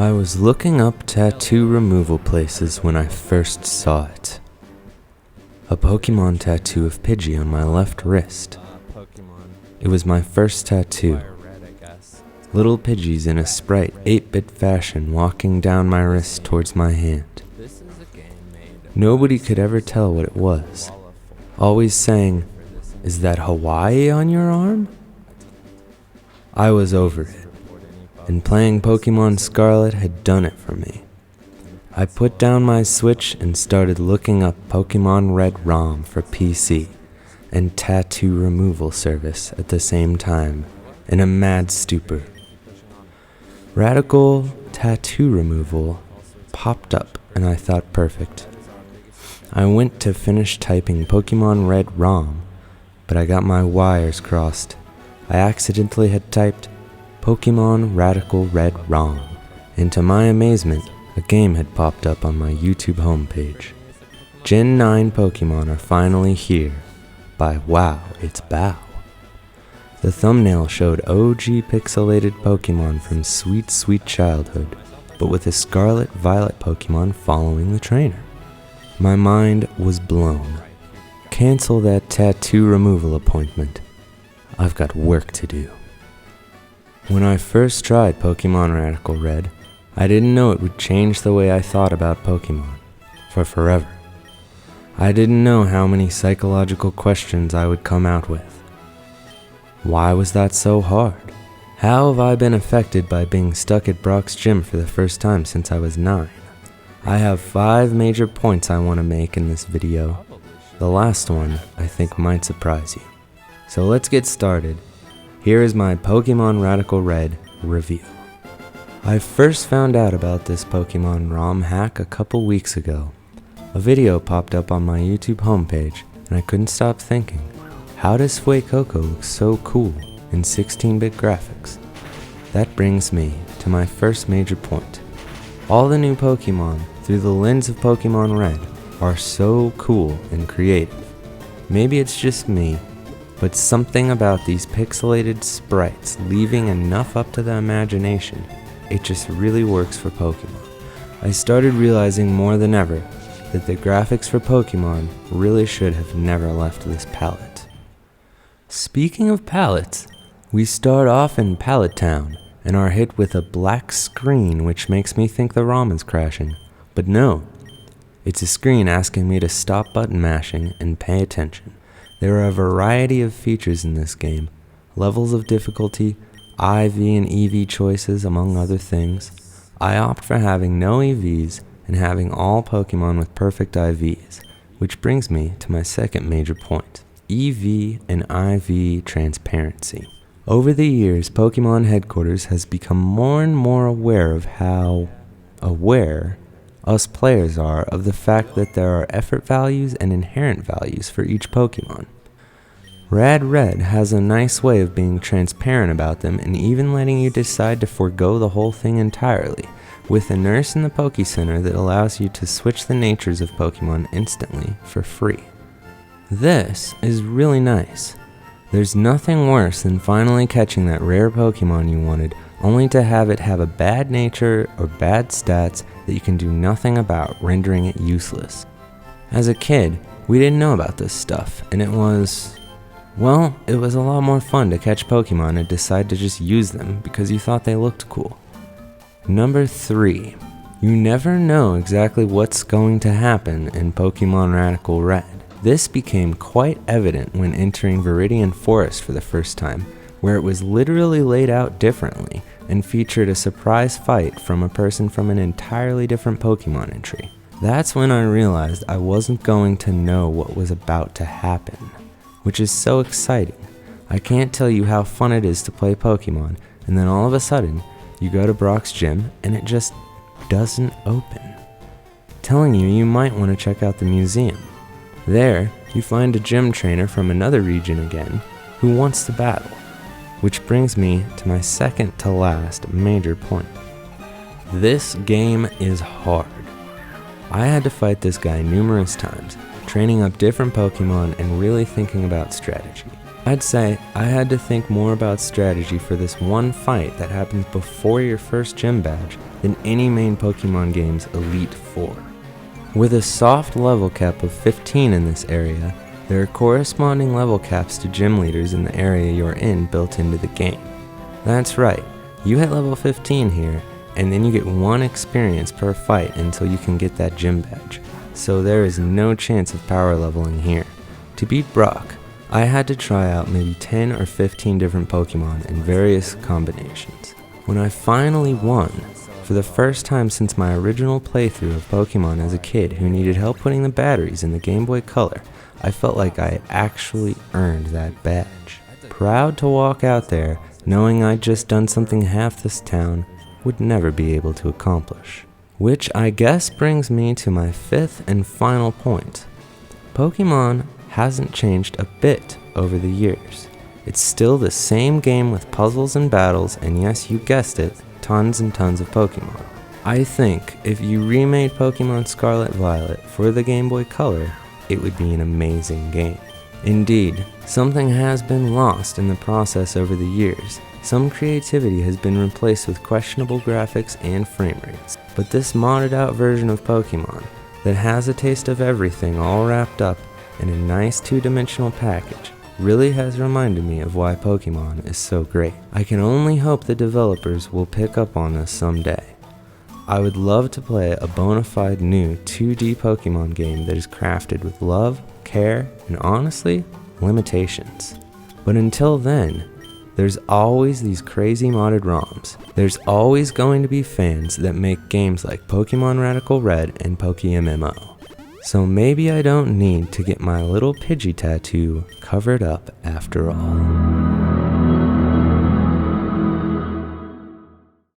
I was looking up tattoo removal places when I first saw it. A Pokemon tattoo of Pidgey on my left wrist. It was my first tattoo. Little Pidgeys in a sprite 8-bit fashion walking down my wrist towards my hand. Nobody could ever tell what it was. Always saying, "Is that Hawaii on your arm?" I was over it, and playing Pokemon Scarlet had done it for me. I put down my Switch and started looking up Pokemon Red ROM for PC and tattoo removal service at the same time, in a mad stupor. Radical tattoo removal popped up and I thought perfect. I went to finish typing Pokemon Red ROM, but I got my wires crossed. I accidentally had typed Pokemon Radical Red ROM, and to my amazement, a game had popped up on my YouTube homepage. Gen 9 Pokemon are finally here, by Wow, It's Bow. The thumbnail showed OG pixelated Pokemon from sweet, sweet childhood, but with a Scarlet Violet Pokemon following the trainer. My mind was blown. Cancel that tattoo removal appointment. I've got work to do. When I first tried Pokemon Radical Red, I didn't know it would change the way I thought about Pokemon, for forever. I didn't know how many psychological questions I would come out with. Why was that so hard? How have I been affected by being stuck at Brock's gym for the first time since I was 9? I have 5 major points I want to make in this video. The last one I think might surprise you. So let's get started. Here is my Pokemon Radical Red review. I first found out about this Pokemon ROM hack a couple weeks ago. A video popped up on my YouTube homepage, and I couldn't stop thinking, how does Fuecoco look so cool in 16-bit graphics? That brings me to my first major point. All the new Pokemon, through the lens of Pokemon Red, are so cool and creative. Maybe it's just me, but something about these pixelated sprites leaving enough up to the imagination, it just really works for Pokemon. I started realizing more than ever that the graphics for Pokemon really should have never left this palette. Speaking of palettes, we start off in Palette Town and are hit with a black screen which makes me think the ROM is crashing. But no, it's a screen asking me to stop button mashing and pay attention. There are a variety of features in this game, levels of difficulty, IV and EV choices among other things. I opt for having no EVs and having all Pokemon with perfect IVs, which brings me to my second major point, EV and IV transparency. Over the years, Pokemon Headquarters has become more and more aware of how aware us players are of the fact that there are effort values and inherent values for each Pokemon. Rad Red has a nice way of being transparent about them and even letting you decide to forego the whole thing entirely, with a nurse in the Poke Center that allows you to switch the natures of Pokemon instantly for free. This is really nice. There's nothing worse than finally catching that rare Pokemon you wanted, only to have it have a bad nature or bad stats that you can do nothing about, rendering it useless. As a kid, we didn't know about this stuff, and it was a lot more fun to catch Pokemon and decide to just use them because you thought they looked cool. Number 3. You never know exactly what's going to happen in Pokemon Radical Red. This became quite evident when entering Viridian Forest for the first time, where it was literally laid out differently and featured a surprise fight from a person from an entirely different Pokemon entry. That's when I realized I wasn't going to know what was about to happen, which is so exciting. I can't tell you how fun it is to play Pokemon, and then all of a sudden, you go to Brock's gym and it just doesn't open, telling you might want to check out the museum. There, you find a gym trainer from another region again who wants to battle. Which brings me to my second to last major point. This game is hard. I had to fight this guy numerous times, training up different Pokemon and really thinking about strategy. I'd say I had to think more about strategy for this one fight that happens before your first gym badge than any main Pokemon game's Elite Four. With a soft level cap of 15 in this area, there are corresponding level caps to gym leaders in the area you're in built into the game. That's right, you hit level 15 here, and then you get 1 experience per fight until you can get that gym badge, so there is no chance of power leveling here. To beat Brock, I had to try out maybe 10 or 15 different Pokemon in various combinations. When I finally won, for the first time since my original playthrough of Pokemon as a kid who needed help putting the batteries in the Game Boy Color, I felt like I had actually earned that badge. Proud to walk out there, knowing I'd just done something half this town would never be able to accomplish. Which I guess brings me to my 5th and final point. Pokemon hasn't changed a bit over the years. It's still the same game with puzzles and battles, and yes, you guessed it, tons and tons of Pokemon. I think if you remade Pokemon Scarlet Violet for the Game Boy Color, it would be an amazing game. Indeed, something has been lost in the process over the years. Some creativity has been replaced with questionable graphics and frame rates. But this modded out version of Pokemon that has a taste of everything all wrapped up in a nice 2-dimensional package really has reminded me of why Pokemon is so great. I can only hope the developers will pick up on this someday. I would love to play a bona fide new 2D Pokemon game that is crafted with love, care, and honestly, limitations. But until then, there's always these crazy modded ROMs. There's always going to be fans that make games like Pokemon Radical Red and PokeMMO. So maybe I don't need to get my little Pidgey tattoo covered up after all.